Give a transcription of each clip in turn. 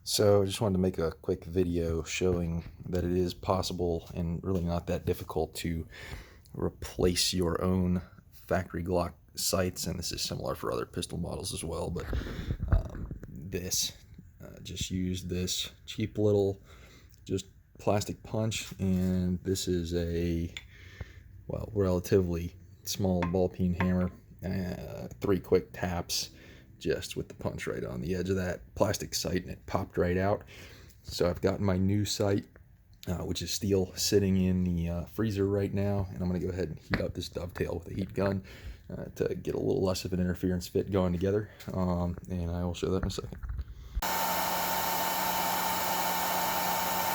So I just wanted to make a quick video showing that it is possible and really not that difficult to replace your own factory Glock sights, and this is similar for other pistol models as well, but this just used this cheap little just plastic punch, and this is a relatively small ball peen hammer, 3 quick taps just with the punch right on the edge of that plastic sight, and it popped right out. So I've got my new sight, which is steel, sitting in the freezer right now, and I'm going to go ahead and heat up this dovetail with a heat gun to get a little less of an interference fit going together, and I will show that in a second.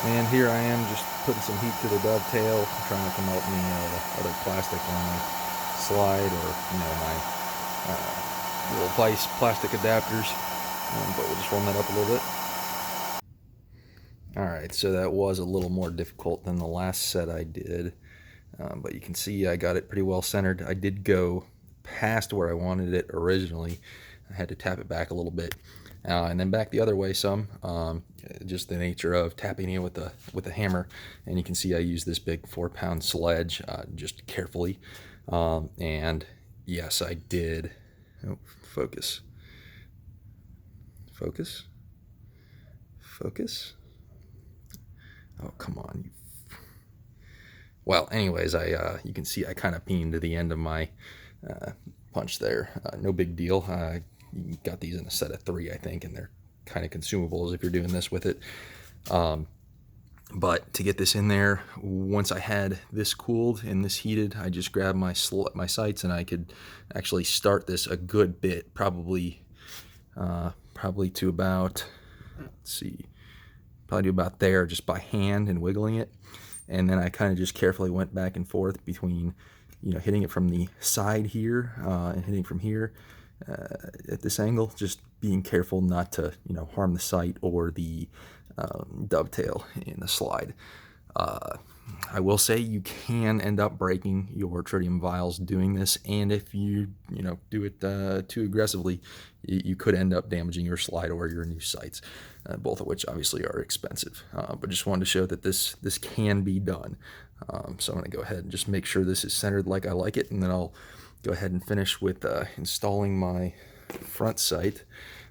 And here I am just putting some heat to the dovetail, trying to melt any other plastic on my slide, or my little vice plastic adapters, but we'll just warm that up a little bit. Alright, so that was a little more difficult than the last set I did, but you can see I got it pretty well centered. I did go past where I wanted it originally. I had to tap it back a little bit, and then back the other way some, just the nature of tapping it with the hammer. And you can see I used this big 4-pound sledge just carefully, and yes, I did. Oh, focus. Oh, come on. Well, anyways, you can see I kind of peened to the end of my punch there. No big deal. You got these in a set of 3, I think, and they're kind of consumables if you're doing this with it. But to get this in there, once I had this cooled and this heated, I just grabbed my sights, and I could actually start this a good bit, probably to about, let's see, probably to about there, just by hand and wiggling it. And then I kind of just carefully went back and forth between, hitting it from the side here and hitting from here at this angle, just being careful not to, harm the sight or the dovetail in the slide. I will say you can end up breaking your tritium vials doing this, and if you do it too aggressively, you could end up damaging your slide or your new sights, both of which obviously are expensive. But just wanted to show that this can be done. So I'm going to go ahead and just make sure this is centered like I like it, and then I'll go ahead and finish with installing my front sight.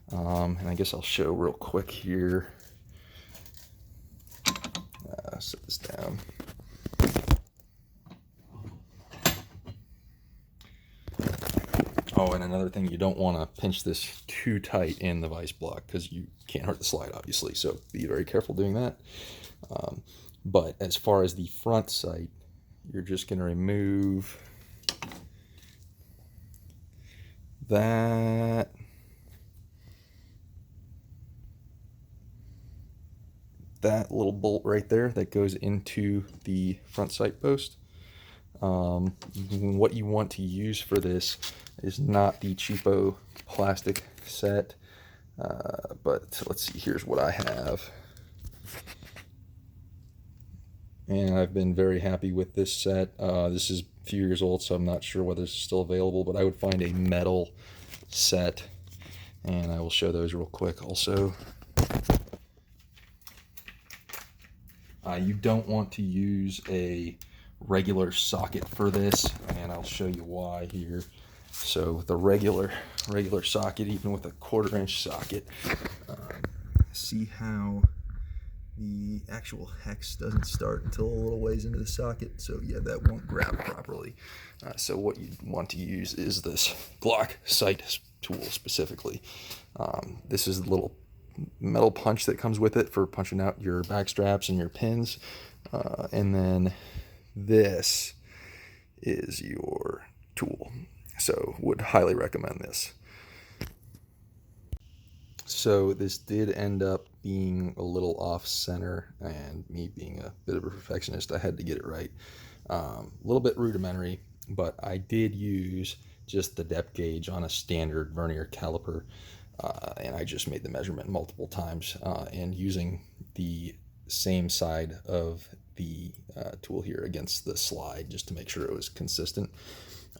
And I guess I'll show real quick here. Set this down. Oh, and another thing, you don't want to pinch this too tight in the vice block because you can't hurt the slide, obviously, so be very careful doing that. But as far as the front sight, you're just going to remove that little bolt right there that goes into the front sight post. What you want to use for this is not the cheapo plastic set, but let's see, here's what I have. And I've been very happy with this set. This is a few years old, so I'm not sure whether it's still available, but I would find a metal set, and I will show those real quick also. You don't want to use a regular socket for this, and I'll show you why here. So the regular socket, even with a 1/4-inch socket, see how the actual hex doesn't start until a little ways into the socket, so yeah, that won't grab properly. So what you want to use is this Glock sight tool specifically. This is the little metal punch that comes with it for punching out your back straps and your pins, and then this is your tool. So would highly recommend this. So this did end up being a little off center, and me being a bit of a perfectionist, I had to get it right. A little bit rudimentary, but I did use just the depth gauge on a standard vernier caliper, and I just made the measurement multiple times, and using the same side of the tool here against the slide just to make sure it was consistent.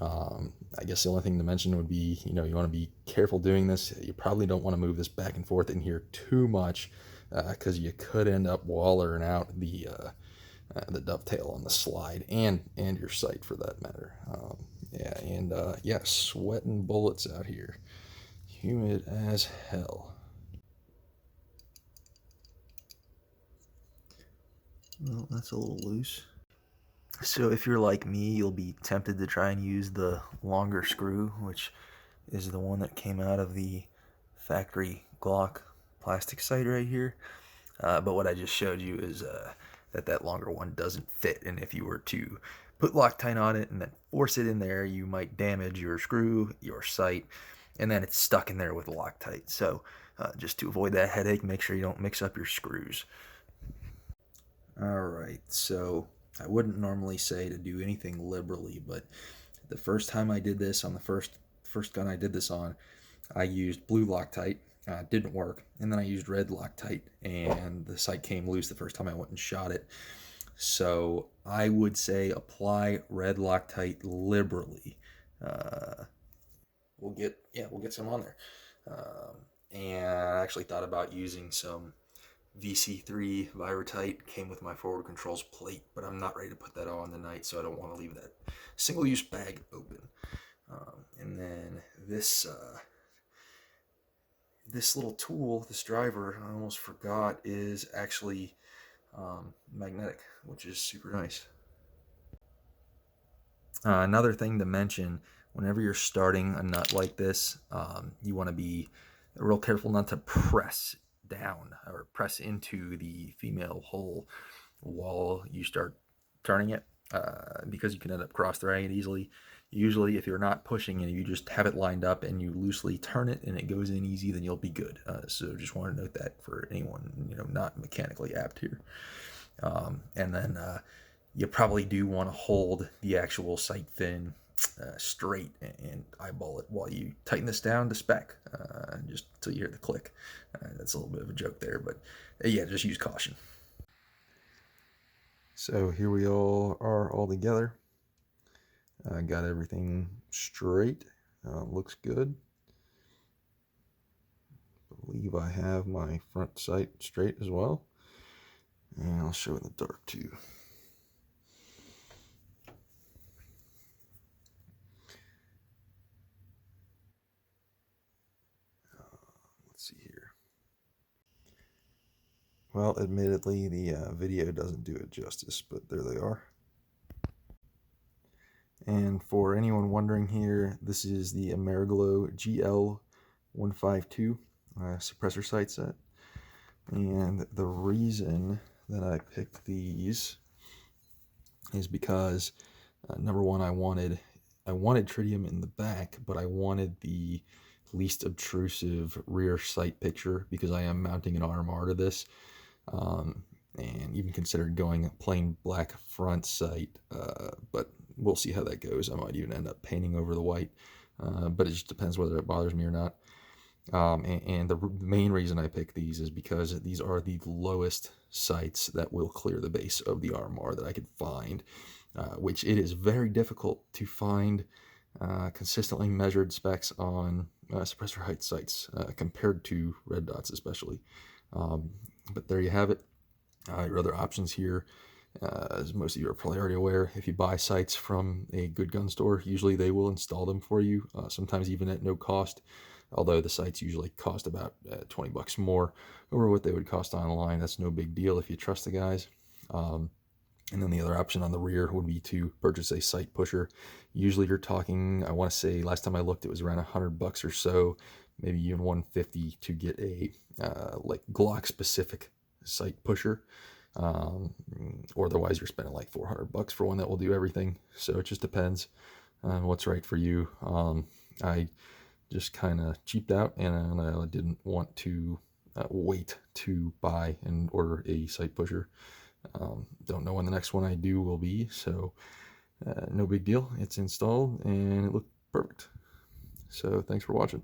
I guess the only thing to mention would be, you want to be careful doing this. You probably don't want to move this back and forth in here too much, because you could end up wallering out the dovetail on the slide and your sight for that matter. Yeah, and yeah, sweating bullets out here, humid as hell. Well, that's a little loose. So if you're like me, you'll be tempted to try and use the longer screw, which is the one that came out of the factory Glock plastic sight right here. But what I just showed you is that longer one doesn't fit, and if you were to put Loctite on it and then force it in there, you might damage your screw, your sight, and then it's stuck in there with Loctite. So just to avoid that headache, make sure you don't mix up your screws. All right, so I wouldn't normally say to do anything liberally, but the first time I did this on the first gun I did this on, I used blue Loctite. Didn't work, and then I used red Loctite, and the sight came loose the first time I went and shot it. So I would say apply red Loctite liberally. We'll get some on there. And I actually thought about using some VC3 Virotite. Came with my forward controls plate, but I'm not ready to put that on tonight, so I don't want to leave that single-use bag open. And then this little tool, this driver, I almost forgot, is actually magnetic, which is super nice. Another thing to mention, whenever you're starting a nut like this, you want to be real careful not to press down or press into the female hole while you start turning it, because you can end up cross-threading it easily. Usually, if you're not pushing it, you just have it lined up and you loosely turn it and it goes in easy, then you'll be good. So just want to note that for anyone not mechanically apt here. And then you probably do want to hold the actual sight fin straight and eyeball it while you tighten this down to spec, just until you hear the click. That's a little bit of a joke there, but yeah, just use caution. So here we all are all together. I got everything straight. Looks good. Believe I have my front sight straight as well. And I'll show in the dark too. Let's see here. Well, admittedly, the video doesn't do it justice, but there they are. And for anyone wondering here, this is the Ameriglo GL152 suppressor sight set. And the reason that I picked these is because number one, I wanted tritium in the back, but I wanted the least obtrusive rear sight picture because I am mounting an RMR to this, and even considered going plain black front sight, but we'll see how that goes. I might even end up painting over the white, but it just depends whether it bothers me or not. And the main reason I picked these is because these are the lowest sights that will clear the base of the RMR that I could find, which it is very difficult to find consistently measured specs on suppressor height sights compared to red dots especially. But there you have it. Your other options here, as most of you are probably already aware, if you buy sights from a good gun store, usually they will install them for you, sometimes even at no cost. Although the sights usually cost about 20 bucks more over what they would cost online. That's no big deal if you trust the guys. And then the other option on the rear would be to purchase a sight pusher. Usually you're talking, I want to say last time I looked, it was around 100 bucks or so, maybe even 150 to get a like Glock specific sight pusher. Or otherwise you're spending like 400 bucks for one that will do everything. So it just depends on what's right for you. I just kind of cheaped out, and I didn't want to wait to buy and order a sight pusher. Don't know when the next one I do will be, so no big deal. It's installed and it looked perfect. So thanks for watching.